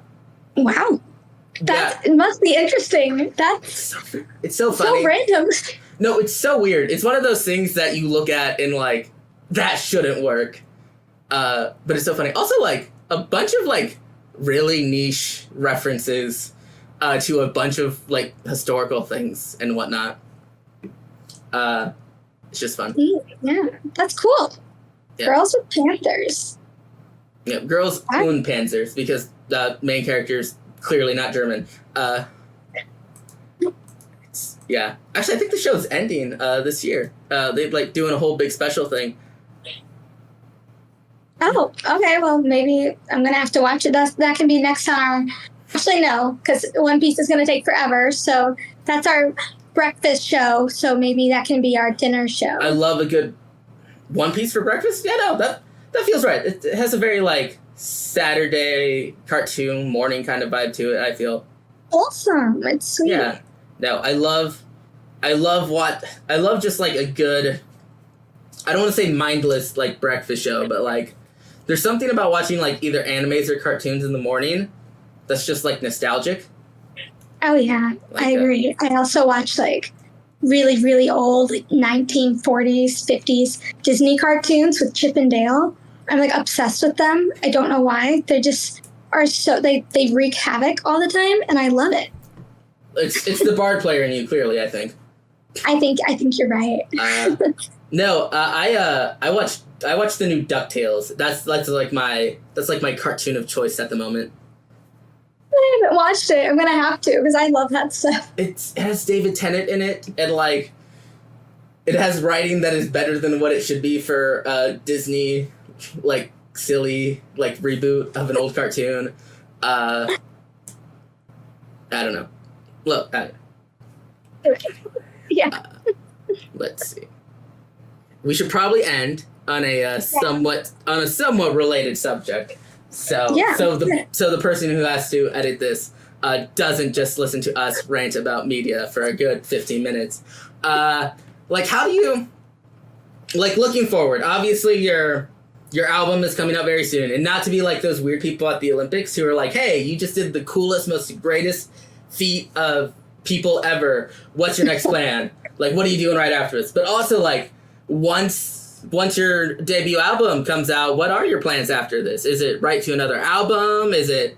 It must be interesting. It's so funny. So random. No, it's so weird. It's one of those things that you look at and like, that shouldn't work. But it's so funny. Also, like, a bunch of like really niche references to a bunch of like historical things and whatnot. It's just fun. Yeah, that's cool. Yeah. Girls with Panthers. Yeah, Girls und Panzers, because the main character is clearly not German. Yeah. Actually, I think the show's ending this year. They're like doing a whole big special thing. Oh, okay. Well, maybe I'm going to have to watch it. That can be next time. Actually, no, because One Piece is going to take forever. So that's our breakfast show. So maybe that can be our dinner show. I love a good One Piece for breakfast. Yeah, no, that feels right. It has a very like Saturday cartoon morning kind of vibe to it, I feel. Awesome. It's sweet. Yeah. No, I love just like a good, I don't want to say mindless like breakfast show, but like there's something about watching like either animes or cartoons in the morning that's just like nostalgic. Oh yeah, like, I agree. I also watch like really, really old like 1940s, 50s Disney cartoons with Chip and Dale. I'm like obsessed with them. I don't know why. They just are so, they wreak havoc all the time, and I love it. It's the bard player in you, clearly, I think. I think you're right. I watched the new DuckTales. That's like my cartoon of choice at the moment. I haven't watched it. I'm gonna have to because I love that stuff. It has David Tennant in it, and like it has writing that is better than what it should be for Disney, like silly like reboot of an old cartoon. I don't know. Look, yeah. Let's see. We should probably end on a somewhat related subject. So the person who has to edit this doesn't just listen to us rant about media for a good 15 minutes. Like, how do you, like, looking forward? Obviously, your album is coming out very soon, and not to be like those weird people at the Olympics who are like, "Hey, you just did the coolest, most greatest feat of people ever. What's your next plan?" Like, what are you doing right after this? But also, like, once your debut album comes out, what are your plans after this? Is it write to another album? Is it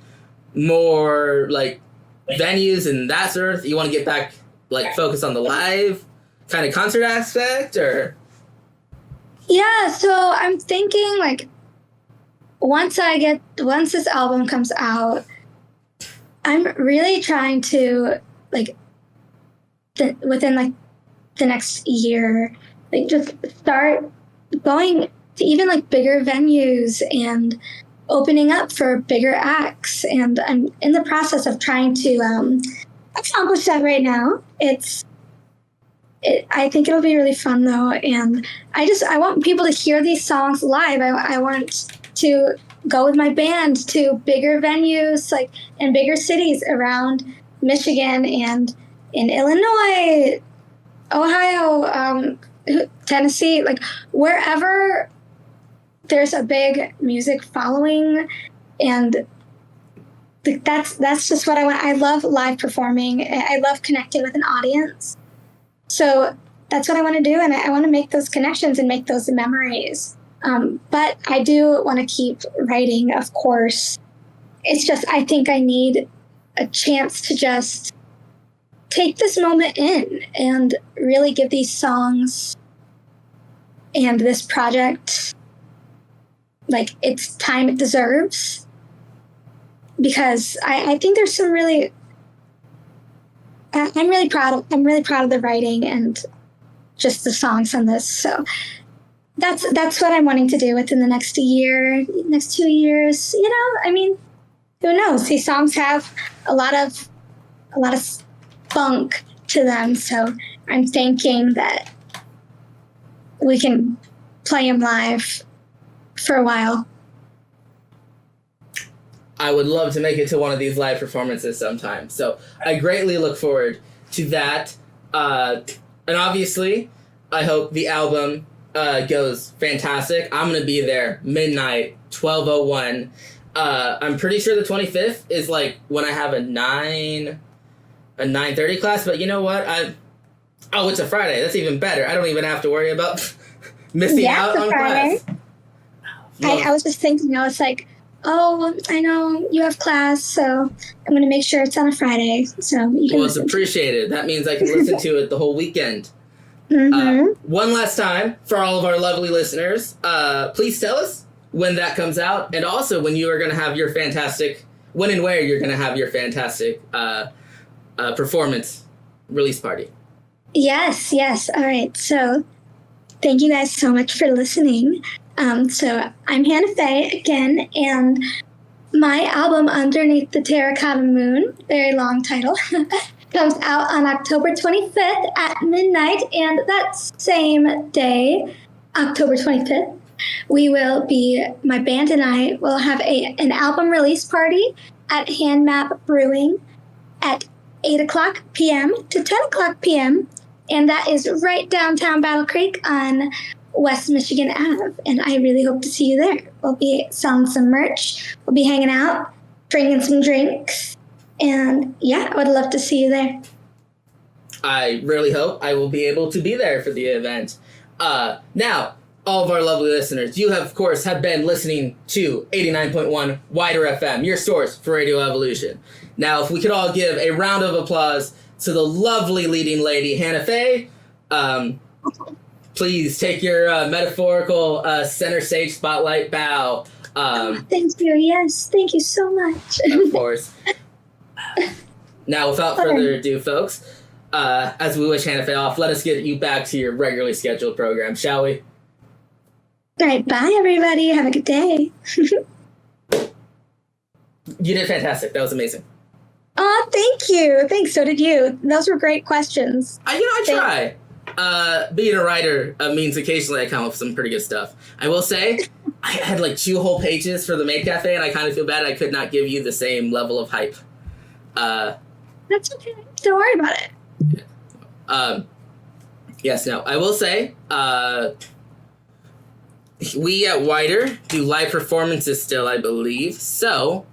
more, like, venues and that sort of? You want to get back, like, focus on the live kind of concert aspect, or? Yeah, so I'm thinking, like, once this album comes out, I'm really trying to, like, within, like, the next year, like, just start going to even, like, bigger venues and opening up for bigger acts. And I'm in the process of trying to accomplish that right now. I think it'll be really fun, though, and I want people to hear these songs live. I want to go with my band to bigger venues, like, in bigger cities around Michigan and in Illinois, Ohio, Tennessee, like, wherever there's a big music following, and that's just what I want. I love live performing. I love connecting with an audience. So that's what I want to do, and I want to make those connections and make those memories. But I do want to keep writing, of course. It's just, I think I need a chance to just take this moment in and really give these songs and this project, like, it's time it deserves. Because I think there's some really, I'm really proud of the writing and just the songs on this. So that's what I'm wanting to do within the next year, next 2 years. You know, I mean, who knows? These songs have a lot of funk to them. So I'm thinking that we can play them live for a while. I would love to make it to one of these live performances sometime. So I greatly look forward to that. And obviously, I hope the album goes fantastic. I'm going to be there midnight, 12:01. I'm pretty sure the 25th is, like, when I have a 9:30 class. But you know what? It's a Friday. That's even better. I don't even have to worry about missing out on Friday. class. I was just thinking, I was like, oh, I know you have class, so I'm going to make sure it's on a Friday. So you can it's appreciated. That means I can listen to it the whole weekend. Mm-hmm. One last time, for all of our lovely listeners, please tell us when that comes out, and also when you are going to have your fantastic, when and where you're going to have your fantastic performance release party. Yes. All right. So thank you guys so much for listening. So I'm Hannah Fae again, and my album Underneath the Terracotta Moon, very long title, comes out on October 25th at midnight, and that same day, October 25th, my band and I will have an album release party at Handmap Brewing at 8 o'clock p.m. to 10 o'clock p.m., and that is right downtown Battle Creek on West Michigan Ave, and I really hope to see you there. We'll be selling some merch, we'll be hanging out, drinking some drinks, and yeah, I would love to see you there. I really hope I will be able to be there for the event. Now, all of our lovely listeners, you have, of course, been listening to 89.1 WIDR FM, your source for Radio Evolution. Now, if we could all give a round of applause to the lovely leading lady, Hannah Fae. Please take your metaphorical center stage spotlight bow. Thank you. Yes, thank you so much. Of course. Now, without further ado, folks, as we wish Hannah Fae off, let us get you back to your regularly scheduled program, shall we? All right, bye, everybody. Have a good day. You did fantastic. That was amazing. Oh, thank you. Thanks. So did you. Those were great questions. I try. Being a writer means occasionally I come up with some pretty good stuff. I will say, I had like 2 whole pages for the Maid Cafe, and I kind of feel bad I could not give you the same level of hype. That's okay. Don't worry about it. Yes, no. I will say, we at WIDR do live performances still, I believe. So,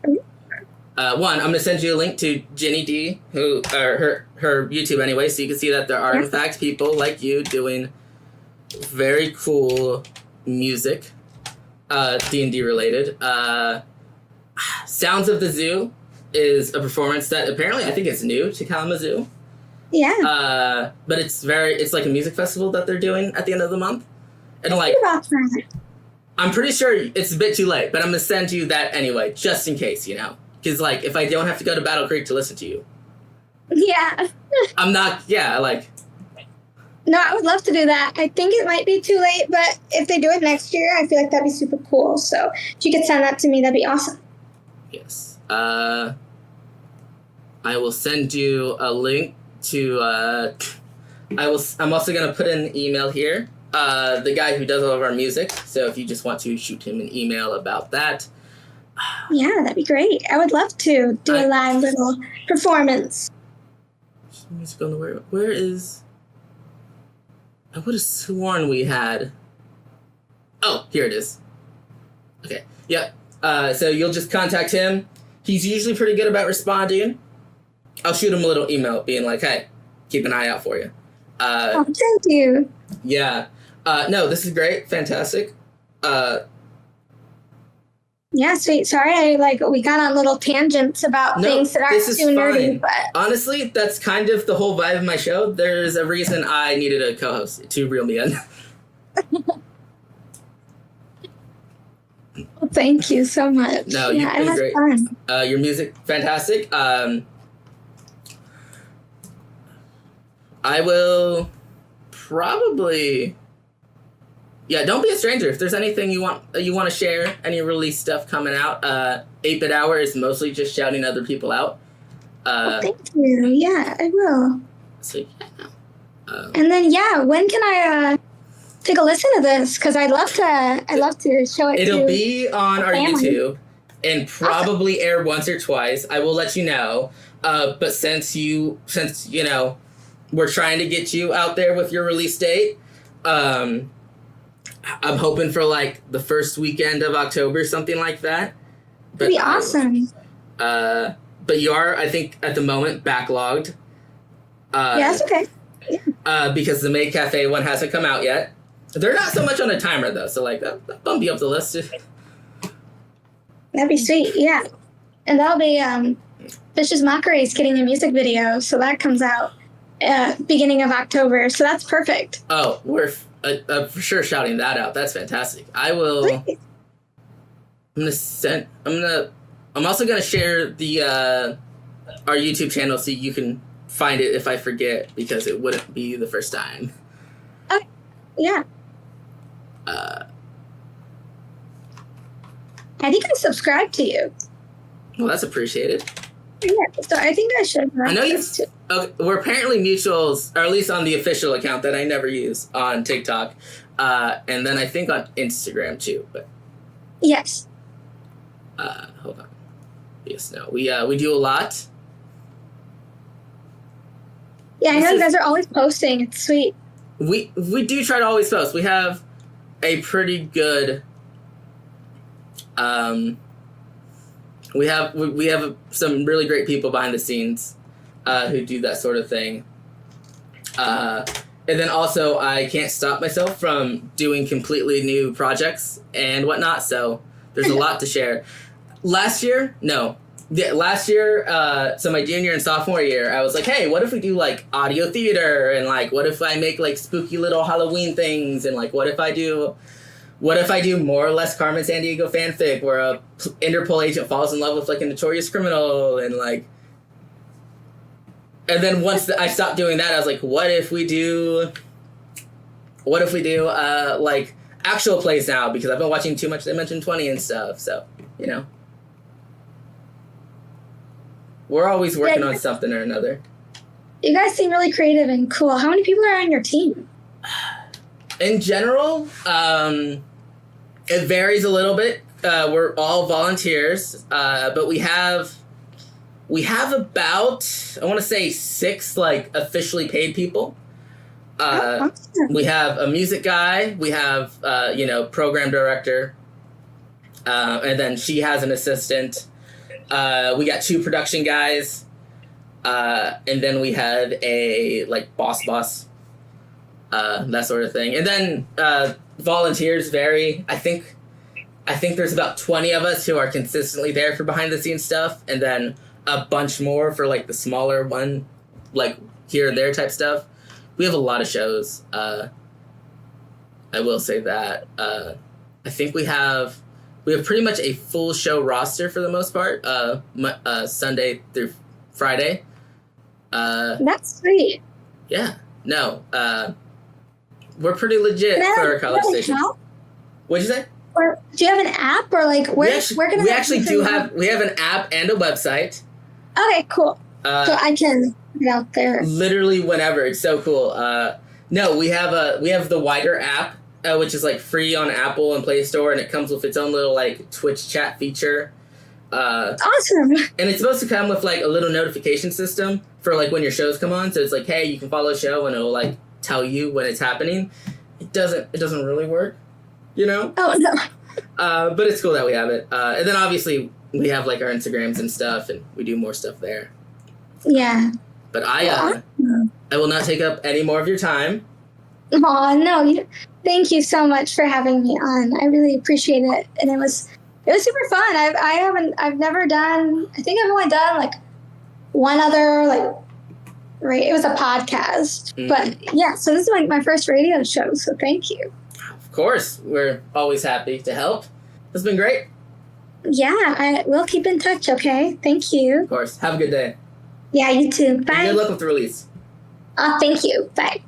one, I'm going to send you a link to Jenny D, who, her her YouTube anyway, so you can see that there are in fact people like you doing very cool music, D&D related. Sounds of the Zoo is a performance that apparently I think it's new to Kalamazoo. Yeah. But it's like a music festival that they're doing at the end of the month. And like, I'm pretty sure it's a bit too late, but I'm gonna send you that anyway, just in case, you know. Because like, if I don't have to go to Battle Creek to listen to you. Yeah. I'm not, like. No, I would love to do that. I think it might be too late, but if they do it next year, I feel like that'd be super cool. So if you could send that to me, that'd be awesome. Yes. I will send you a link to, I'm also gonna put in an email here. The guy who does all of our music. So if you just want to shoot him an email about that. Yeah, that'd be great. I would love to do a live little performance. Music on the where is? I would have sworn we had. Oh, here it is. Okay. Yep. So you'll just contact him. He's usually pretty good about responding. I'll shoot him a little email being like, hey, keep an eye out for you. Thank you. Yeah. No, this is great. Fantastic. Yeah, sweet. Sorry, we got on little tangents about things that aren't too nerdy, but honestly, that's kind of the whole vibe of my show. There's a reason I needed a co-host to reel me in. Well, thank you so much. No, you've been great. Fun. Your music, fantastic. I will probably. Yeah, don't be a stranger. If there's anything you want to share, any release stuff coming out, 8-Bit Hour is mostly just shouting other people out. Thank you. Yeah, I will. So, yeah. And then, when can I take a listen to this? Because I'd love to show it. It'll be on our family. YouTube and probably air once or twice. I will let you know. But since you know, we're trying to get you out there with your release date. I'm hoping for like the first weekend of October, something like that. That'd be awesome. But you are, I think, at the moment backlogged. Yeah, that's okay. Because the Maid Cafe one hasn't come out yet. They're not so much on a timer though, so like that'll bump you up the list. That'd be sweet, yeah. And that'll be Vicious Mockery is getting a music video, so that comes out beginning of October. So that's perfect. Oh, we're for sure shouting that out. That's fantastic. I will. I'm also gonna share the our YouTube channel so you can find it if I forget, because it wouldn't be the first time. Okay. Yeah. I think I subscribed to you. Well, that's appreciated. Yeah, so I think I should. I know you. Okay, we're apparently mutuals, or at least on the official account that I never use on TikTok, and then I think on Instagram too. But yes. Hold on. Yes, no, we do a lot. Yeah, I know you guys are always posting. It's sweet. We do try to always post. We have a pretty good. We have some really great people behind the scenes who do that sort of thing. And then also I can't stop myself from doing completely new projects and whatnot, so there's a lot to share. Last year, so my junior and sophomore year, I was like, hey, what if we do like audio theater, and like what if I make like spooky little Halloween things, and like what if I do more or less Carmen Sandiego fanfic where a Interpol agent falls in love with like a notorious criminal, and then once I stopped doing that, I was like, what if we do like actual plays now, because I've been watching too much Dimension 20 and stuff, so, you know. We're always working on something or another. You guys seem really creative and cool. How many people are on your team? In general, it varies a little bit. We're all volunteers, but we have about, I want to say 6 like officially paid people. Awesome. We have a music guy. We have program director, and then she has an assistant. We got 2 production guys. And then we had a like boss, that sort of thing. And then volunteers vary. I think there's about 20 of us who are consistently there for behind the scenes stuff, and then a bunch more for like the smaller one, like here or there type stuff. We have a lot of shows. I will say that. I think we have pretty much a full show roster for the most part. Sunday through Friday. That's sweet. Yeah. No. We're pretty legit for our college station. What'd you say? Or do you have an app, or like where can we actually do have an app and a website. Okay, cool. So I can get out there literally whenever. It's so cool. No, we have the WIDR app, which is like free on Apple and Play Store, and it comes with its own little like Twitch chat feature. Awesome. And it's supposed to come with like a little notification system for like when your shows come on. So it's like, hey, you can follow a show, and it'll like tell you when it's happening. It doesn't really work, you know? Oh no. But it's cool that we have it. And then obviously we have like our Instagrams and stuff, and we do more stuff there. Yeah. But I will not take up any more of your time. Oh no! Thank you so much for having me on. I really appreciate it, and it was super fun. I've never done. I think I've only done like one other like. Right, it was a podcast, but yeah. So this is like my first radio show. So thank you. Of course, we're always happy to help. It's been great. Yeah, we'll keep in touch. Okay, thank you. Of course. Have a good day. Yeah, you too. Bye. And good luck with the release. Thank you. Bye.